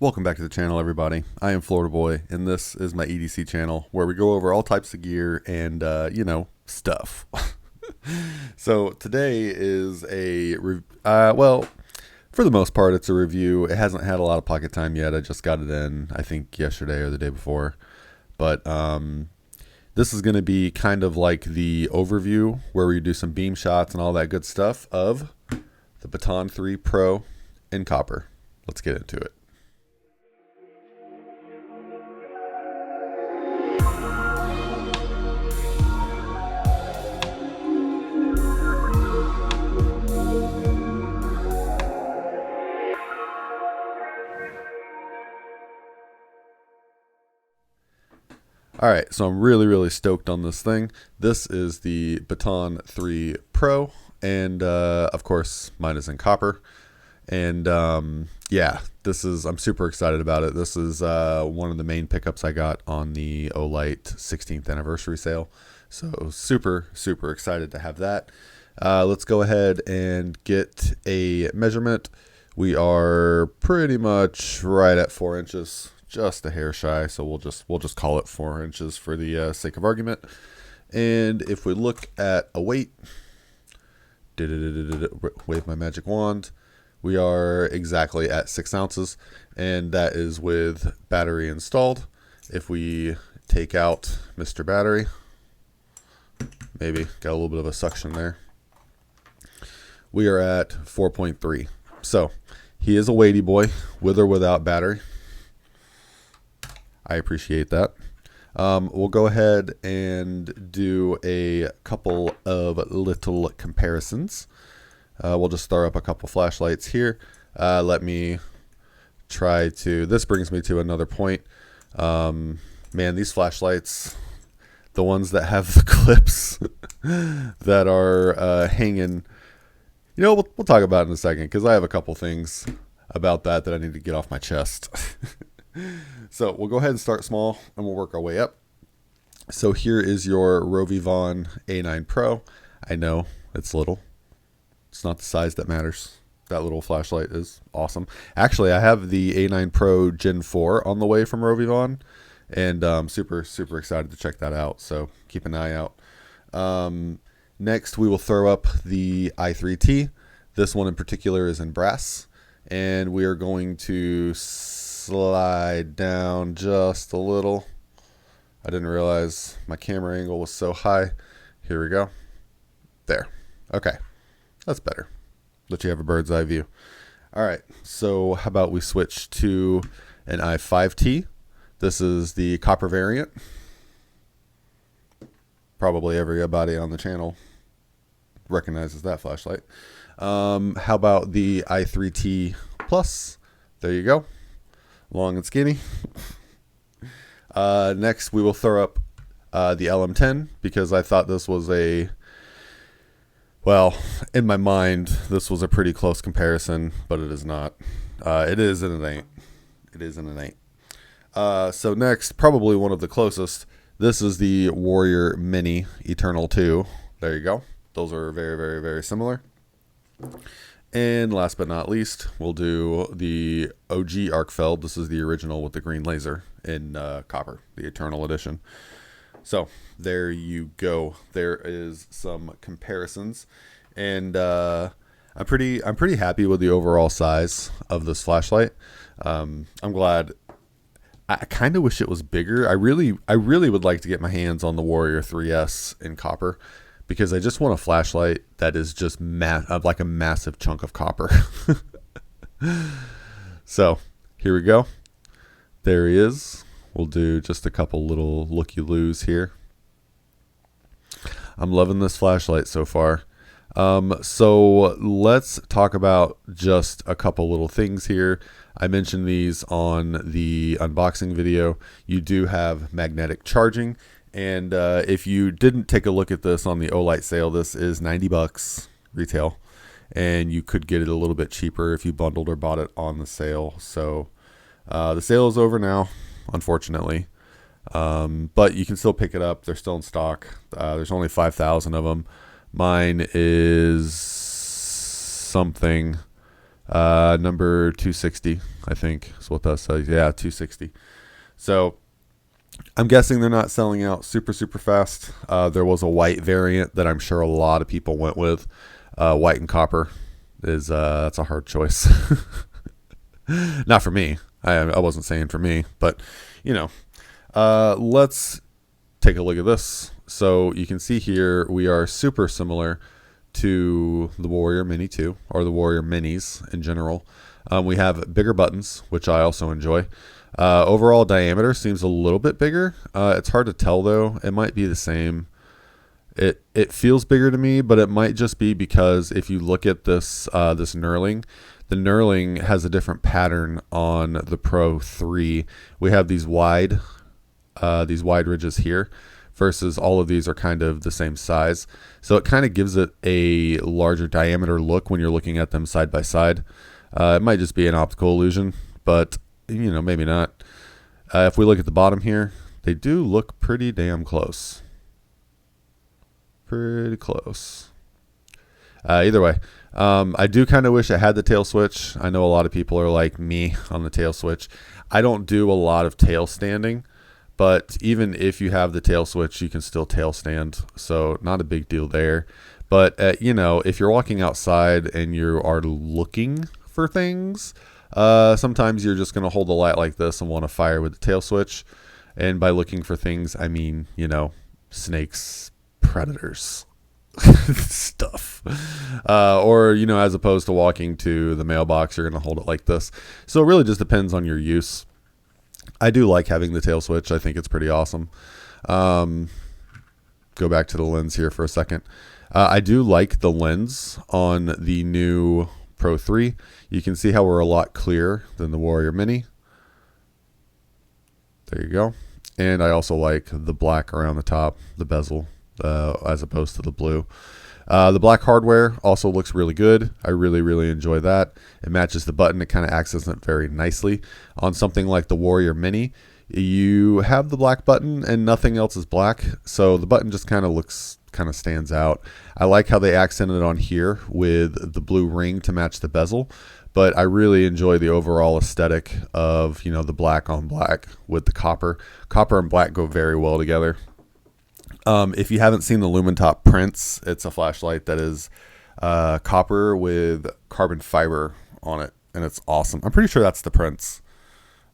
Welcome back to the channel, everybody. I am Florida Boy, and this is my EDC channel where we go over all types of gear and, stuff. So today is well, for the most part, it's a review. It hasn't had a lot of pocket time yet. I just got it in, I think, yesterday or the day before. But this is going to be kind of like the overview where we do some beam shots and all that good stuff of the Baton 3 Pro in copper. Let's get into it. All right, so I'm really stoked on this thing. This is the Baton 3 Pro, and of course, mine is in copper. And yeah, I'm super excited about it. This is one of the main pickups I got on the Olight 16th anniversary sale. So super excited to have that. Let's go ahead and get a measurement. We are pretty much right at 4 inches. Just a hair shy, so we'll just call it 4 inches for the sake of argument. And if we look at a weight, wave my magic wand, we are exactly at 6 ounces, and that is with battery installed. If we take out Mr. Battery, maybe got a little bit of a suction there, we are at 4.3. So he is a weighty boy, with or without battery. I appreciate that. We'll go ahead and do a couple of little comparisons. We'll just throw up a couple flashlights here. Let me try to, this brings me to another point. Man, these flashlights, the ones that have the clips that are hanging, we'll talk about it in a second, because I have a couple things about that I need to get off my chest. So we'll go ahead and start small and we'll work our way up. So here is your Rovivon A9 Pro. I know it's little. It's not the size that matters. That little flashlight is awesome. Actually, I have the A9 Pro Gen 4 on the way from Rovivon, and I'm super excited to check that out. So keep an eye out. Next, we will throw up the i3T. This one in particular is in brass, and we are going to slide down just a little. I didn't realize my camera angle was so high. Here we go. There. Okay. That's better. Let you have a bird's eye view. All right. So how about we switch to an i5T? This is the copper variant. Probably everybody on the channel recognizes that flashlight. How about the i3T Plus? There you go. Long and skinny. Next, we will throw up the LM10, because I thought this was in my mind, this was a pretty close comparison, but it is not. It is and it ain't. It is and it ain't. So next, probably one of the closest, this is the Warrior Mini Eternal 2. There you go. Those are very similar. And last but not least, we'll do the OG Arcfeld. This is the original with the green laser in copper, the Eternal Edition. So there you go. There is some comparisons, and I'm pretty happy with the overall size of this flashlight. I'm glad. I kind of wish it was bigger. I really would like to get my hands on the Warrior 3S in copper, because I just want a flashlight that is just like a massive chunk of copper. So here we go. There he is. We'll do just a couple little looky-loos here. I'm loving this flashlight so far. So let's talk about just a couple little things here. I mentioned these on the unboxing video. You do have magnetic charging. And if you didn't take a look at this on the Olight sale, this is $90 retail, and you could get it a little bit cheaper if you bundled or bought it on the sale. So the sale is over now, unfortunately, but you can still pick it up. They're still in stock. There's only 5,000 of them. Mine is something Number 260, I think is what that says. Yeah, 260. So I'm guessing they're not selling out super, super fast. There was a white variant that I'm sure a lot of people went with. White and copper is that's a hard choice. Not for me. I wasn't saying for me, but you know, let's take a look at this. So you can see here we are super similar to the Warrior Mini 2, or the Warrior Minis in general. We have bigger buttons, which I also enjoy. Overall diameter seems a little bit bigger. It's hard to tell though. It might be the same. It feels bigger to me, but it might just be because if you look at this this knurling, the knurling has a different pattern on the Pro 3. We have these wide ridges here, versus all of these are kind of the same size. So it kind of gives it a larger diameter look when you're looking at them side by side. It might just be an optical illusion, but you know, maybe not. If we look at the bottom here, they do look pretty damn close. Pretty close. Either way, I do kind of wish it had the tail switch. I know a lot of people are like me on the tail switch. I don't do a lot of tail standing, but even if you have the tail switch, you can still tail stand. So not a big deal there. But you know, if you're walking outside and you are looking for things, sometimes you're just going to hold the light like this and want to fire with the tail switch. And by looking for things, I mean, you know, snakes, predators, stuff. Or, you know, as opposed to walking to the mailbox, you're going to hold it like this. So it really just depends on your use. I do like having the tail switch. I think it's pretty awesome. Go back to the lens here for a second. I do like the lens on the new Pro 3. You can see how we're a lot clearer than the Warrior Mini. There you go. And I also like the black around the top, the bezel, as opposed to the blue. The black hardware also looks really good. I really, really enjoy that. It matches the button. It kind of accents it very nicely. On something like the Warrior Mini, you have the black button and nothing else is black. So the button just kind of stands out. I like how they accented it on here with the blue ring to match the bezel. But I really enjoy the overall aesthetic of, you know, the black on black with the copper. Copper and black go very well together. If you haven't seen the Lumentop Prince, it's a flashlight that is copper with carbon fiber on it, and it's awesome. I'm pretty sure that's the Prince.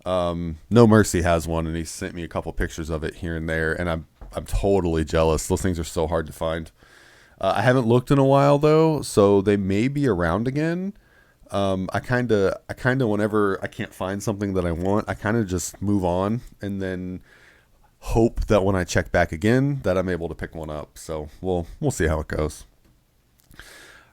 No Mercy has one, and he sent me a couple pictures of it here and there, and I'm totally jealous. Those things are so hard to find. I haven't looked in a while though, so they may be around again. I kind of whenever I can't find something that I want, I kind of just move on and then hope that when I check back again that I'm able to pick one up. So we'll see how it goes.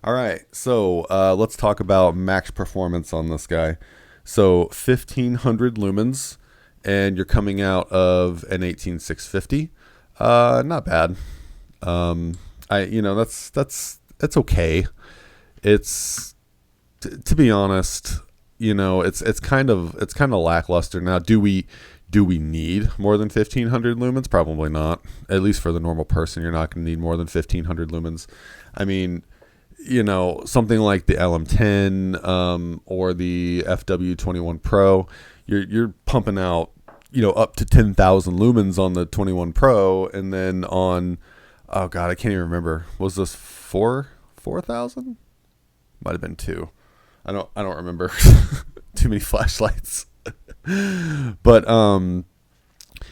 All right, so let's talk about max performance on this guy. So 1500 lumens, and you're coming out of an 18650. Not bad. That's okay. It's to be honest, you know, it's kind of lackluster. Now, do we need more than 1500 lumens? Probably not. At least for the normal person, you're not going to need more than 1500 lumens. I mean, you know, something like the LM10 or the FW21 Pro, you're pumping out, you know, up to 10,000 lumens on the 21 Pro, and then on, oh god, I can't even remember. Was this 4,000? Might have been 2. I don't remember. Too many flashlights. But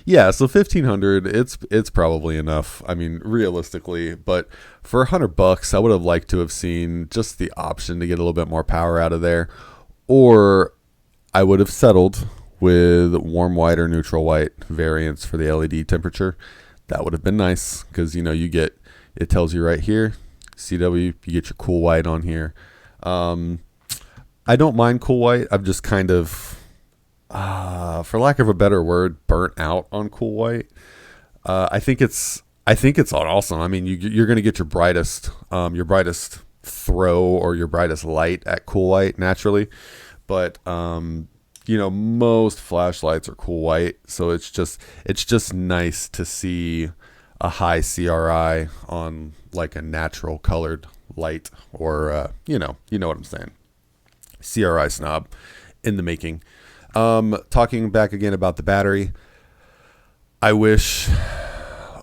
yeah, so 1500, it's probably enough. I mean, realistically, but for $100, I would have liked to have seen just the option to get a little bit more power out of there, or I would have settled with warm white or neutral white variants for the LED temperature. That would have been nice, because you know, it tells you right here, CW, you get your cool white on here. I don't mind cool white. I'm just kind of, for lack of a better word, burnt out on cool white. I think it's awesome. I mean, you're going to get your brightest throw or your brightest light at cool white naturally, but you know, most flashlights are cool white, so it's just nice to see a high CRI on like a natural colored light, or you know what I'm saying. CRI snob in the making. Talking back again about the battery, I wish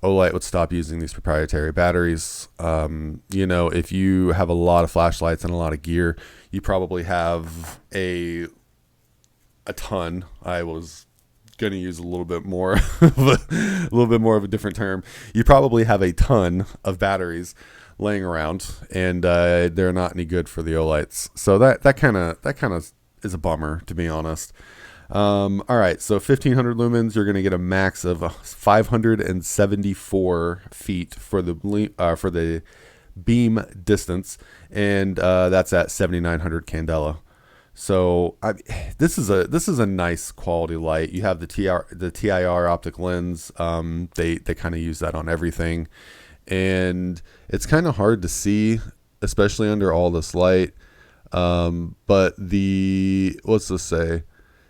Olight would stop using these proprietary batteries. You know, if you have a lot of flashlights and a lot of gear, you probably have a ton. I was going to use a little bit more of a different term. You probably have a ton of batteries laying around, and they're not any good for the Olights. So that kind of is a bummer, to be honest. All right, so 1500 lumens, you're going to get a max of 574 feet for the beam distance, and that's at 7900 candela. So this is a nice quality light. You have the TIR optic lens. They kind of use that on everything, and it's kind of hard to see, especially under all this light. But what's this say?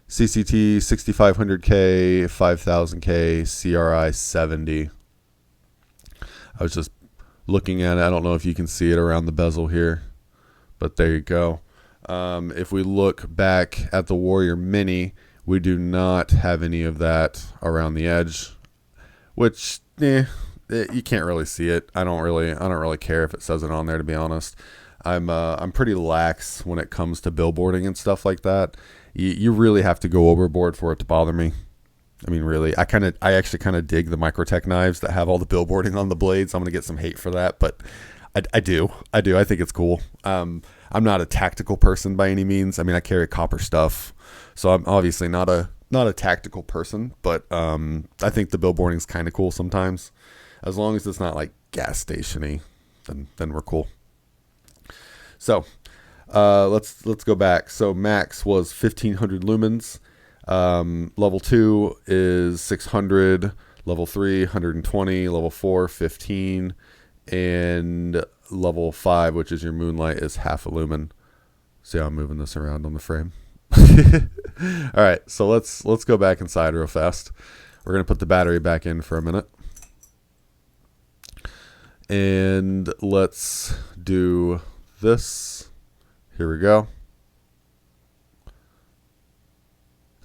CCT 6500K, 5000K, CRI 70. I was just looking at it. I don't know if you can see it around the bezel here, but there you go. If we look back at the Warrior Mini, we do not have any of that around the edge, which you can't really see it. I don't really care if it says it on there, to be honest. I'm pretty lax when it comes to billboarding and stuff like that. You really have to go overboard for it to bother me. I mean, really, I actually kind of dig the Microtech knives that have all the billboarding on the blades. I'm gonna get some hate for that, but I do. I think it's cool. I'm not a tactical person by any means. I mean, I carry copper stuff, so I'm obviously not a tactical person. But I think the billboarding is kind of cool sometimes, as long as it's not like gas stationy. Then we're cool. So let's go back. So max was 1500 lumens. Level 2 is 600. Level 3 120. Level 4 15. And level 5, which is your moonlight, is half a lumen. See how I'm moving this around on the frame? All right, so let's go back inside real fast. We're gonna put the battery back in for a minute, and let's do this. Here we go.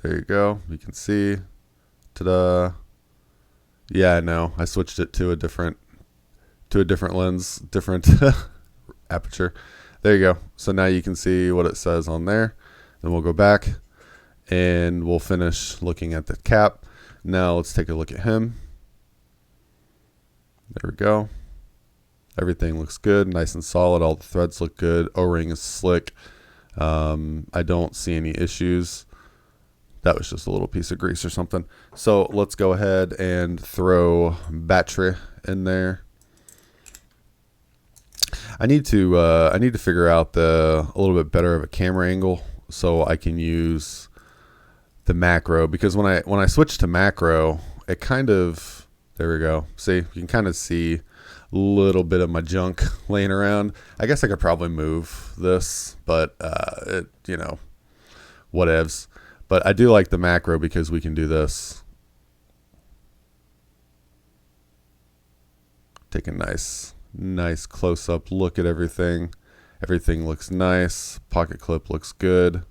There you go. You can see. Ta-da! Yeah, no, I switched it to a different lens, different aperture. There you go. So now you can see what it says on there. Then we'll go back and we'll finish looking at the cap. Now let's take a look at him. There we go. Everything looks good, nice and solid. All the threads look good. O-ring is slick. I don't see any issues. That was just a little piece of grease or something. So let's go ahead and throw battery in there. I need to figure out a little bit better of a camera angle so I can use the macro, because when I switch to macro, it kind of, there we go. See, you can kind of see a little bit of my junk laying around. I guess I could probably move this, but whatevs. But I do like the macro because we can do this. Take a nice close-up look at everything. Everything looks nice. Pocket clip looks good.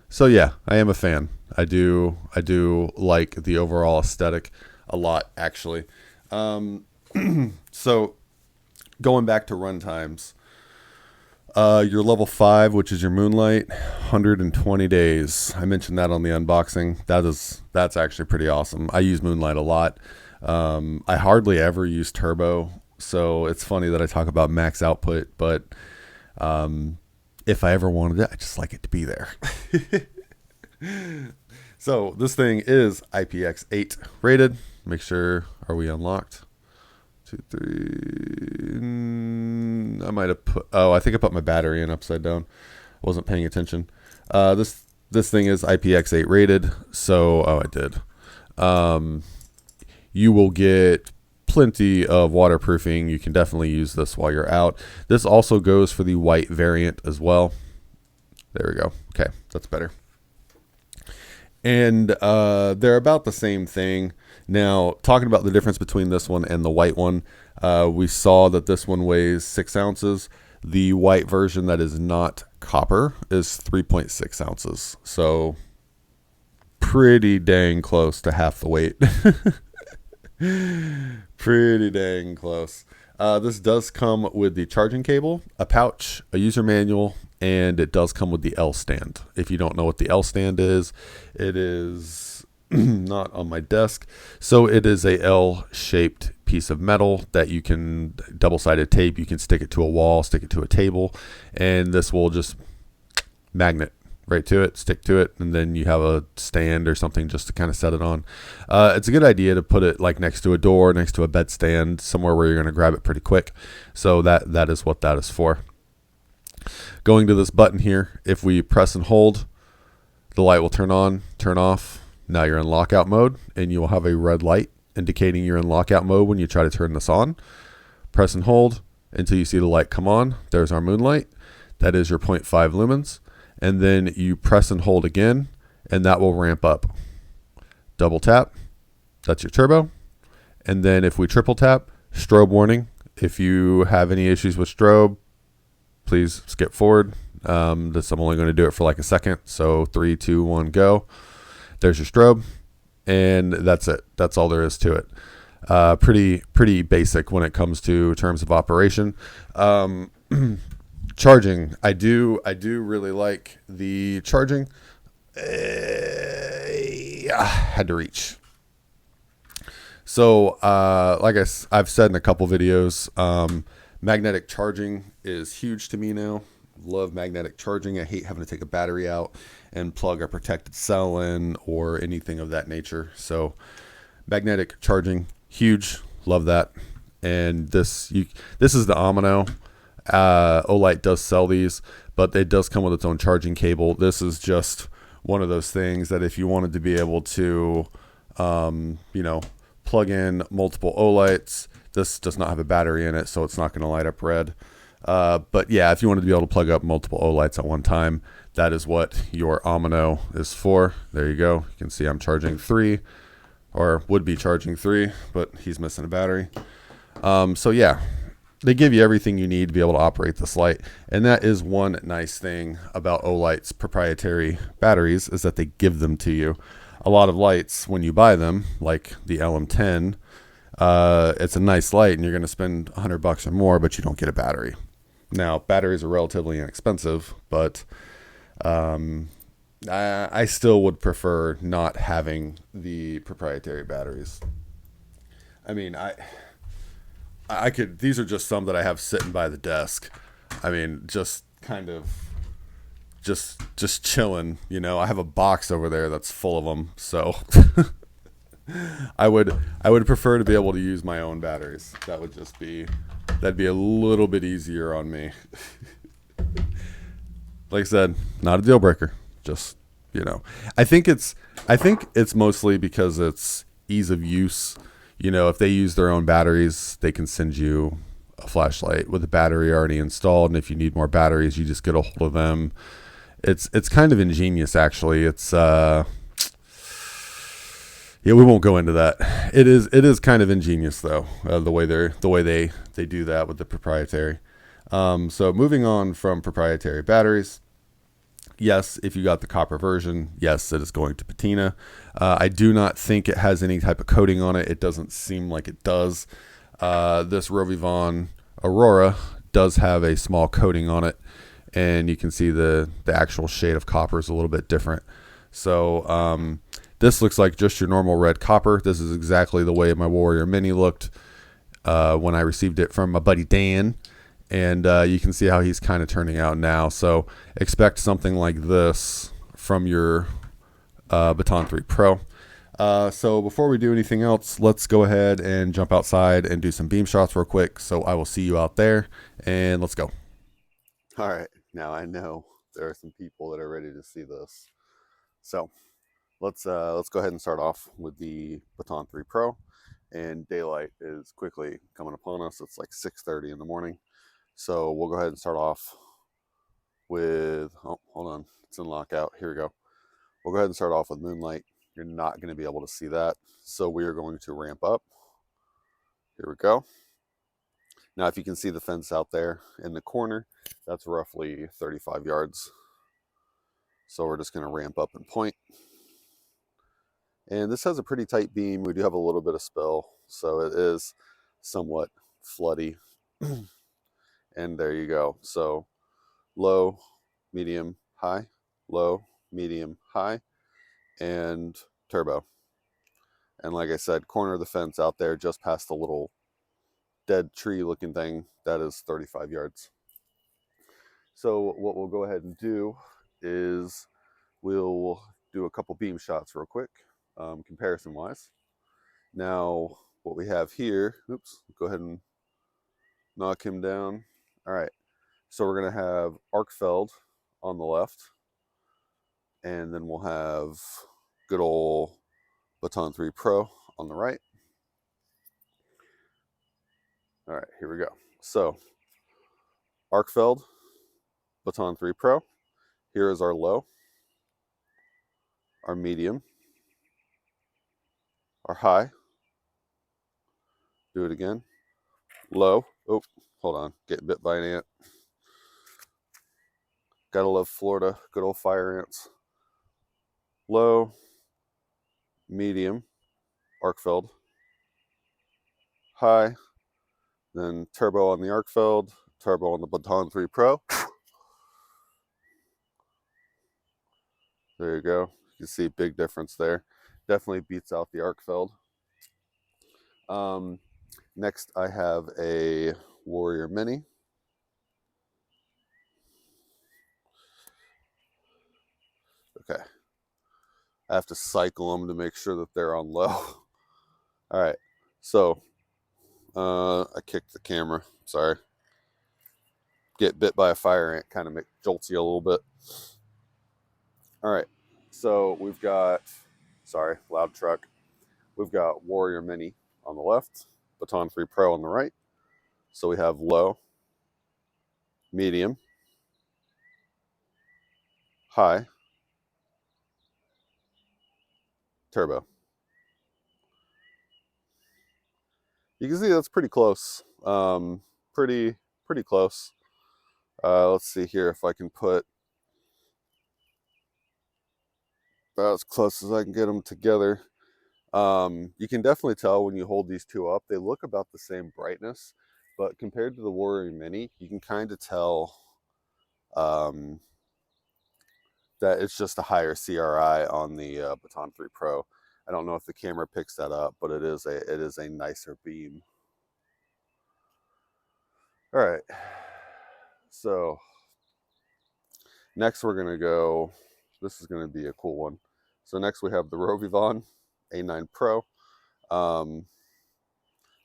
So yeah, I am a fan. I do like the overall aesthetic a lot, actually. So going back to run times, your level 5, which is your moonlight, 120 days. I mentioned that on the unboxing. That's actually pretty awesome. I use moonlight a lot. I hardly ever use turbo, so it's funny that I talk about max output, but if I ever wanted it, I just like it to be there. So this thing is IPX8 rated. Make sure, are we unlocked? 2, 3. I might have I think I put my battery in upside down. Wasn't paying attention. This thing is IPX8 rated, so I did. You will get plenty of waterproofing. You can definitely use this while you're out. This also goes for the white variant as well. There we go. Okay, that's better. And they're about the same thing. Now, talking about the difference between this one and the white one, we saw that this one weighs 6 ounces. The white version that is not copper is 3.6 ounces. So pretty dang close to half the weight. Pretty dang close. This does come with the charging cable, a pouch, a user manual, and it does come with the L stand. If you don't know what the L stand is, it is not on my desk. So it is a L-shaped piece of metal that you can, double-sided tape, you can stick it to a wall, stick it to a table, and this will just magnet right to it, stick to it, and then you have a stand or something just to kind of set it on. It's a good idea to put it like next to a door, next to a bed stand, somewhere where you're going to grab it pretty quick. So that is what that is for. Going to this button here, if we press and hold, the light will turn on, turn off. Now you're in lockout mode, and you will have a red light indicating you're in lockout mode when you try to turn this on. Press and hold until you see the light come on. There's our moonlight. That is your 0.5 lumens. And then you press and hold again, and that will ramp up. Double tap, that's your turbo. And then if we triple tap, strobe warning. If you have any issues with strobe, please skip forward. I'm only going to do it for like a second. So 3, 2, 1, go. There's your strobe, and that's it. That's all there is to it. Pretty basic when it comes to terms of operation. Charging, I do really like the charging. Had to reach. So, like I've said in a couple videos, magnetic charging is huge to me now. Love magnetic charging. I hate having to take a battery out and plug a protected cell in or anything of that nature. So, magnetic charging, huge. Love that. And this is the Omino. Olight does sell these, but it does come with its own charging cable. This is just one of those things that if you wanted to be able to, plug in multiple Olights, this does not have a battery in it, so it's not going to light up red. But yeah, if you wanted to be able to plug up multiple Olights at one time, that is what your Omino is for. There you go. You can see I'm charging 3, or would be charging 3, but he's missing a battery. So yeah. They give you everything you need to be able to operate this light. And that is one nice thing about Olight's proprietary batteries, is that they give them to you. A lot of lights, when you buy them, like the LM10, it's a nice light and you're going to spend $100 or more, but you don't get a battery. Now, batteries are relatively inexpensive, but I still would prefer not having the proprietary batteries. I mean, I could, these are just some that I have sitting by the desk. I mean, just kind of, just chilling, I have a box over there that's full of them. So I would prefer to be able to use my own batteries. That'd be a little bit easier on me. Like I said, not a deal breaker. Just, I think it's mostly because it's ease of use. If they use their own batteries, they can send you a flashlight with a battery already installed. And if you need more batteries, you just get a hold of them. It's kind of ingenious, actually. It's, yeah, we won't go into that. It is kind of ingenious though, the way they do that with the proprietary. So moving on from proprietary batteries. Yes, if you got the copper version, yes, it is going to patina. I do not think it has any type of coating on it. It doesn't seem like it does. This Rovivon Aurora does have a small coating on it, and you can see the actual shade of copper is a little bit different. So this looks like just your normal red copper. This is exactly the way my Warrior Mini looked when I received it from my buddy Dan. And you can see how he's kind of turning out now. So expect something like this from your Baton 3 Pro. So before we do anything else, let's go ahead and jump outside and do some beam shots real quick. So I will see you out there, and let's go. All right. Now I know there are some people that are ready to see this. So let's go ahead and start off with the Baton 3 Pro. And daylight is quickly coming upon us. It's like 6:30 in the morning. So we'll go ahead and start off with, oh, hold on, it's in lockout. Here we go. We'll go ahead and start off with moonlight. You're not going to be able to see that. So we are going to ramp up. Here we go. Now, if you can see the fence out there in the corner, that's roughly 35 yards. So we're just going to ramp up and point. And this has a pretty tight beam. We do have a little bit of spill, so it is somewhat floody. And there you go. So low, medium, high, low, medium, high, and turbo. And like I said, corner of the fence out there just past the little dead tree looking thing, that is 35 yards. So what we'll go ahead and do is we'll do a couple beam shots real quick, comparison wise. Now what we have here, oops, go ahead and knock him down. All right, so we're gonna have Arkfeld on the left, and then we'll have good old Baton 3 Pro on the right. All right, here we go. So Arkfeld, Baton 3 Pro. Here is our low, our medium, our high. Do it again. Low. Oh, hold on. Getting bit by an ant. Gotta love Florida. Good old fire ants. Low, medium, Arkfeld. High. Then turbo on the Arkfeld. Turbo on the Baton 3 Pro. There you go. You can see a big difference there. Definitely beats out the Arkfeld. Next, I have a Warrior Mini. Okay. I have to cycle them to make sure that they're on low. All right. So, I kicked the camera. Sorry. Get bit by a fire ant kind of jolts you a little bit. All right. So we've got, sorry, loud truck. We've got Warrior Mini on the left, Baton 3 Pro on the right. So we have low, medium, high, turbo. You can see that's pretty close. Pretty close. Let's see here if I can put about as close as I can get them together. You can definitely tell when you hold these two up, they look about the same brightness, but compared to the Warrior Mini, you can kind of tell that it's just a higher CRI on the Baton 3 Pro. I don't know if the camera picks that up, but it is a nicer beam. All right, so next we're gonna go. This is gonna be a cool one. So next we have the Rovivon A9 Pro.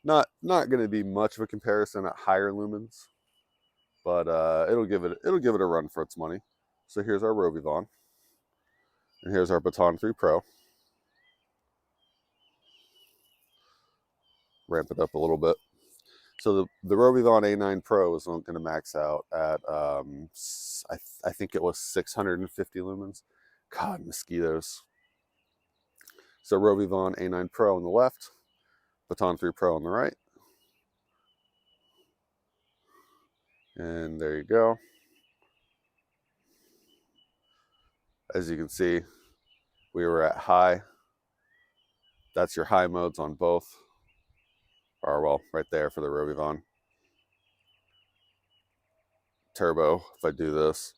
Not gonna be much of a comparison at higher lumens, but it'll give it a run for its money. So here's our Rovivon, and here's our Baton 3 Pro. Ramp it up a little bit. So the Rovivon A9 Pro is going to max out at I think it was 650 lumens. God, mosquitoes. So Rovivon A9 Pro on the left, Baton 3 Pro on the right, and there you go. As you can see, we were at high. That's your high modes on both. Or well, right there for the Rovivon. Turbo, if I do this,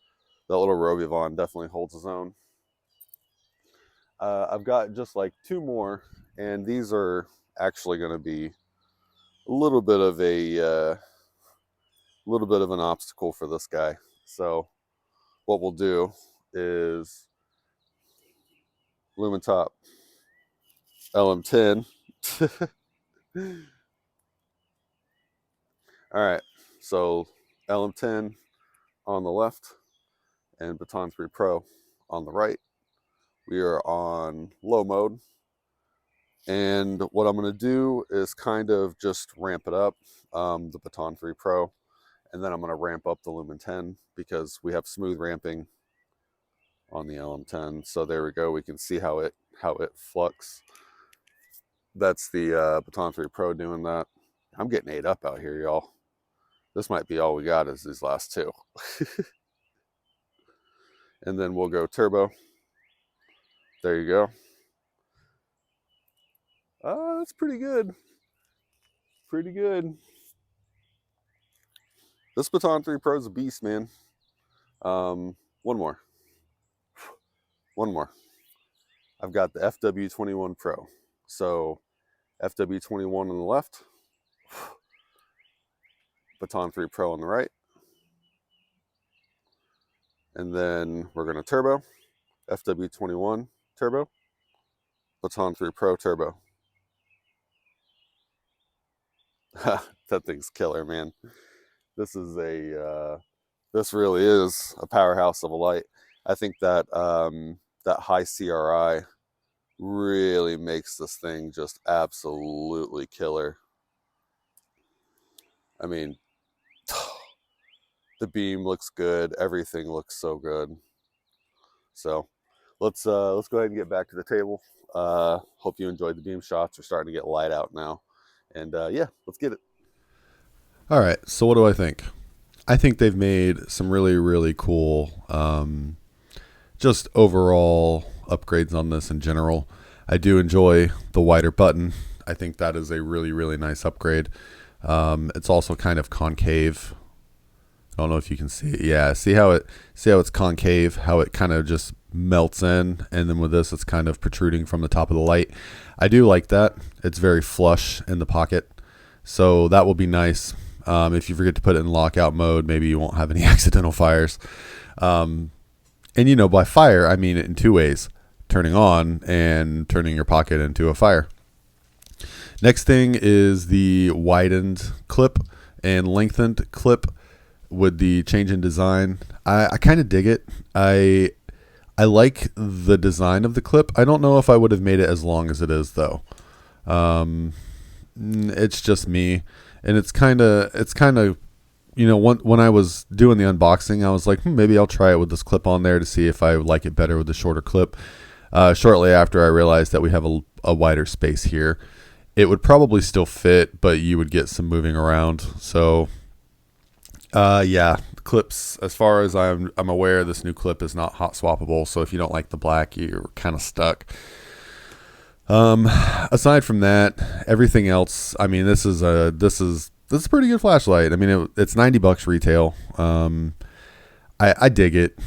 that little Rovivon definitely holds its own. I've got just like two more, and these are actually going to be a little bit of an obstacle for this guy. So what we'll do is Lumen Top LM10. All right, so LM10 on the left and Baton 3 Pro on the right. We are on low mode. And what I'm going to do is kind of just ramp it up, the Baton 3 Pro, and then I'm going to ramp up the Lumen 10 because we have smooth ramping on the LM10. So there we go. We can see how it flux. That's the Baton 3 Pro doing that. I'm getting ate up out here, y'all. This might be all we got is these last two. And then we'll go turbo. There you go. That's pretty good. Pretty good. This Baton 3 Pro is a beast, man. One more. I've got the FW21 Pro. So FW21 on the left, Baton 3 Pro on the right. And then we're going to turbo, FW21 turbo, Baton 3 Pro turbo. That thing's killer, man. This really is a powerhouse of a light. I think that that high CRI really makes this thing just absolutely killer. I mean, the beam looks good. Everything looks so good. So let's go ahead and get back to the table. Hope you enjoyed the beam shots. We're starting to get light out now. And yeah, let's get it. All right, so what do I think? I think they've made some really, really cool just overall upgrades on this in general. I do enjoy the wider button. I think that is a really, really nice upgrade. It's also kind of concave. I don't know if you can see it. Yeah, see how it's concave, how it kind of just melts in, and then with this it's kind of protruding from the top of the light. I do like that. It's very flush in the pocket, so that will be nice. If you forget to put it in lockout mode, maybe you won't have any accidental fires. And you know, by fire I mean it in two ways: turning on and turning your pocket into a fire. Next thing is the widened clip and lengthened clip with the change in design. I kind of dig it. I like the design of the clip. I don't know if I would have made it as long as it is though. It's just me, and it's kind of you know, when I was doing the unboxing, I was like, maybe I'll try it with this clip on there to see if I like it better with the shorter clip. Shortly after, I realized that we have a wider space here. It would probably still fit, but you would get some moving around. So yeah, clips, as far as I'm aware, this new clip is not hot swappable. So if you don't like the black, you're kind of stuck. Aside from that, everything else, I mean, this is a pretty good flashlight. I mean, it's $90 retail. I dig it.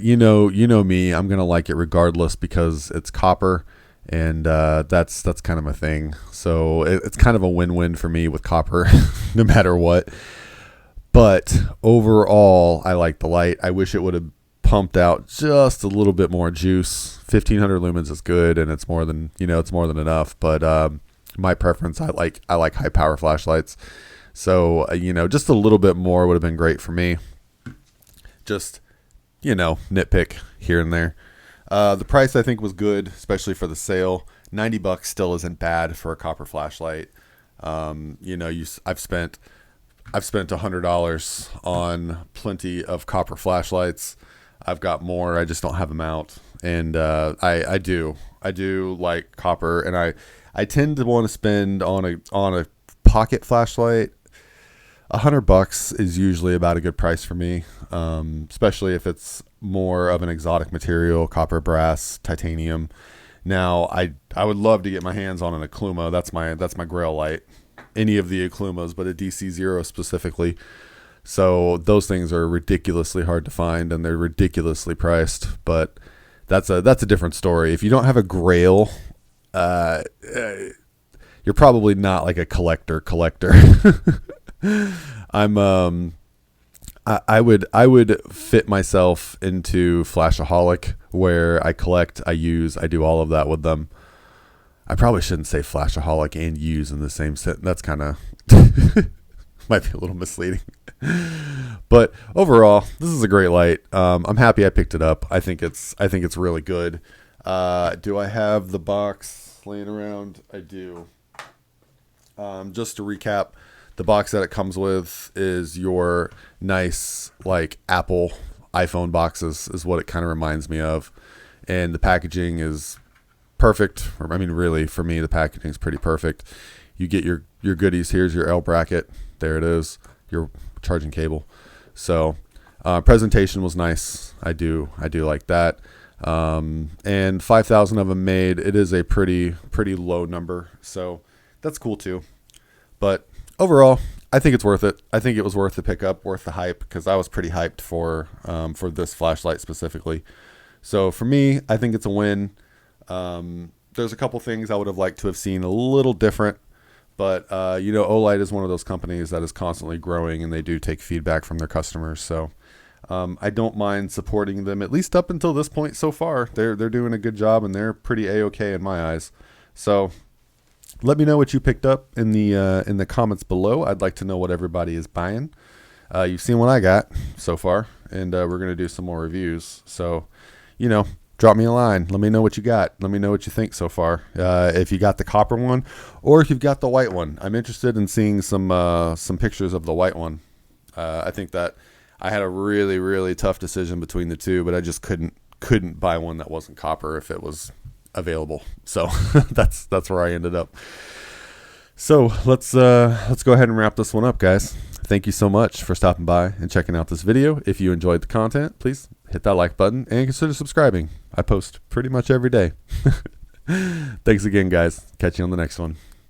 You know me, I'm going to like it regardless because it's copper, and that's kind of my thing. So it's kind of a win-win for me with copper no matter what. But overall, I like the light. I wish it would have pumped out just a little bit more juice. 1500 lumens is good, and it's more than enough. But my preference, I like high power flashlights. So just a little bit more would have been great for me. Just nitpick here and there. The price I think was good, especially for the sale. $90 still isn't bad for a copper flashlight. I've spent $100 on plenty of copper flashlights. I've got more. I just don't have them out. And I do like copper, and I tend to want to spend on a pocket flashlight. $100 is usually about a good price for me, especially if it's more of an exotic material, copper, brass, titanium. Now, I would love to get my hands on an Okluma. That's my grail light. Any of the Oklumas, but a DC0 specifically. So those things are ridiculously hard to find, and they're ridiculously priced. But that's a different story. If you don't have a grail, you're probably not like a collector. I would fit myself into Flashaholic, where I collect, I use, I do all of that with them. I probably shouldn't say Flashaholic and use in the same sentence. That's kind of might be a little misleading. But overall, this is a great light. I'm happy I picked it up. I think it's really good. Do I have the box laying around? I do. Just to recap, the box that it comes with is your nice, like, Apple iPhone boxes is what it kind of reminds me of. And the packaging is perfect. I mean, really, for me, the packaging is pretty perfect. You get your goodies. Here's your L bracket. There it is. your charging cable. So presentation was nice. I do like that. And 5,000 of them made. It is a pretty low number, so that's cool too. But overall, I think it's worth it. I think it was worth the pickup, worth the hype, because I was pretty hyped for this flashlight specifically. So for me, I think it's a win. There's a couple things I would have liked to have seen a little different, but you know, Olight is one of those companies that is constantly growing, and they do take feedback from their customers. So I don't mind supporting them, at least up until this point so far. They're doing a good job, and they're pretty A-okay in my eyes. So let me know what you picked up in the comments below. I'd like to know what everybody is buying. You've seen what I got so far, and we're going to do some more reviews. So, you know, drop me a line. Let me know what you got. Let me know what you think so far. If you got the copper one, or if you've got the white one. I'm interested in seeing some pictures of the white one. I think that I had a really tough decision between the two, but I just couldn't buy one that wasn't copper if it was available. So that's where I ended up. So let's go ahead and wrap this one up, guys. Thank you so much for stopping by and checking out this video. If you enjoyed the content, please hit that like button and consider subscribing. I post pretty much every day. Thanks again, guys. Catch you on the next one.